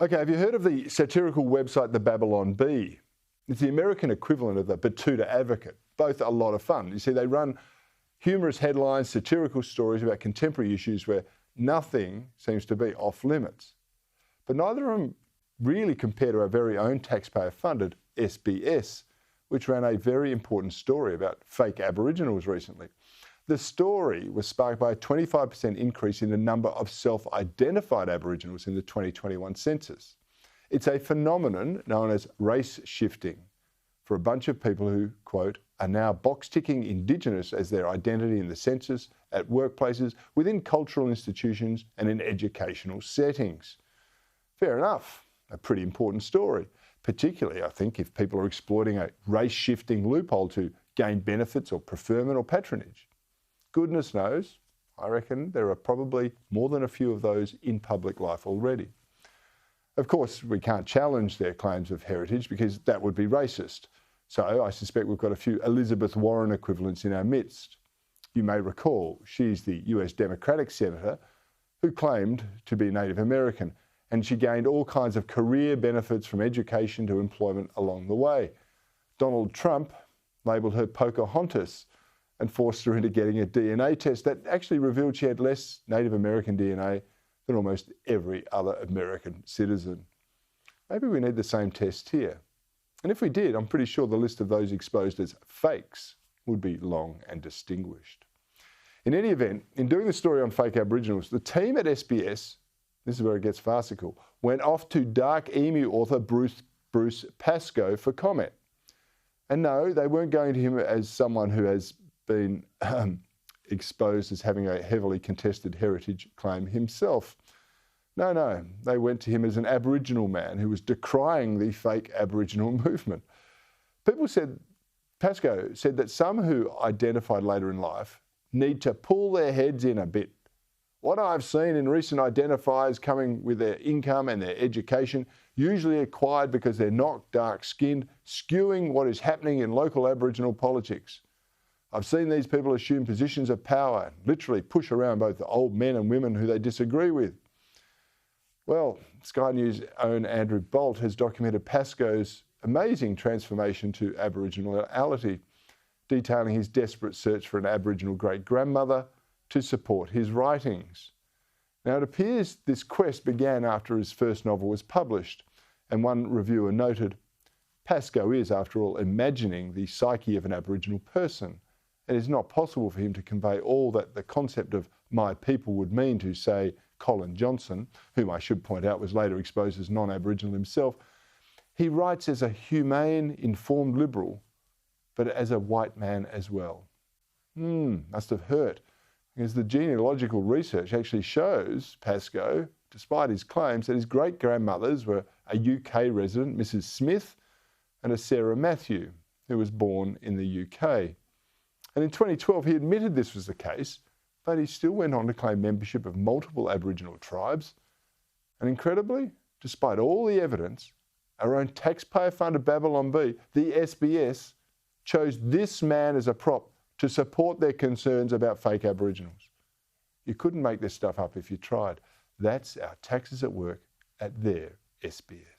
Okay, have you heard of the satirical website The Babylon Bee? It's the American equivalent of the Batuta Advocate. Both a lot of fun. You see, they run humorous headlines, satirical stories about contemporary issues where nothing seems to be off limits. But neither of them really compare to our very own taxpayer-funded SBS, which ran a very important story about fake Aboriginals recently. The story was sparked by a 25% increase in the number of self-identified Aboriginals in the 2021 census. It's a phenomenon known as race shifting for a bunch of people who, quote, are now box-ticking Indigenous as their identity in the census, at workplaces, within cultural institutions and in educational settings. Fair enough, a pretty important story, particularly, I think, if people are exploiting a race-shifting loophole to gain benefits or preferment or patronage. Goodness knows, I reckon there are probably more than a few of those in public life already. Of course, we can't challenge their claims of heritage because that would be racist. So I suspect we've got a few Elizabeth Warren equivalents in our midst. You may recall, she's the US Democratic senator who claimed to be Native American, and she gained all kinds of career benefits from education to employment along the way. Donald Trump labelled her Pocahontas and forced her into getting a DNA test that actually revealed she had less Native American DNA than almost every other American citizen. Maybe we need the same test here. And if we did, I'm pretty sure the list of those exposed as fakes would be long and distinguished. In any event, in doing the story on fake Aboriginals, the team at SBS, this is where it gets farcical, went off to Dark Emu author Bruce Pascoe for comment. And no, they weren't going to him as someone who has been exposed as having a heavily contested heritage claim himself. No, they went to him as an Aboriginal man who was decrying the fake Aboriginal movement. Pascoe said that some who identified later in life need to pull their heads in a bit. What I've seen in recent identifiers coming with their income and their education, usually acquired because they're not dark-skinned, skewing what is happening in local Aboriginal politics. I've seen these people assume positions of power, literally push around both the old men and women who they disagree with. Well, Sky News' own Andrew Bolt has documented Pascoe's amazing transformation to Aboriginality, detailing his desperate search for an Aboriginal great-grandmother to support his writings. Now, it appears this quest began after his first novel was published, and one reviewer noted, Pascoe is, after all, imagining the psyche of an Aboriginal person. It is not possible for him to convey all that the concept of my people would mean to, say, Colin Johnson, whom I should point out was later exposed as non-Aboriginal himself. He writes as a humane, informed liberal, but as a white man as well. Must have hurt, because the genealogical research actually shows Pascoe, despite his claims, that his great-grandmothers were a UK resident, Mrs. Smith, and a Sarah Matthew, who was born in the UK. And in 2012, he admitted this was the case, but he still went on to claim membership of multiple Aboriginal tribes. And incredibly, despite all the evidence, our own taxpayer-funded Babylon Bee, the SBS, chose this man as a prop to support their concerns about fake Aboriginals. You couldn't make this stuff up if you tried. That's our taxes at work at their SBS.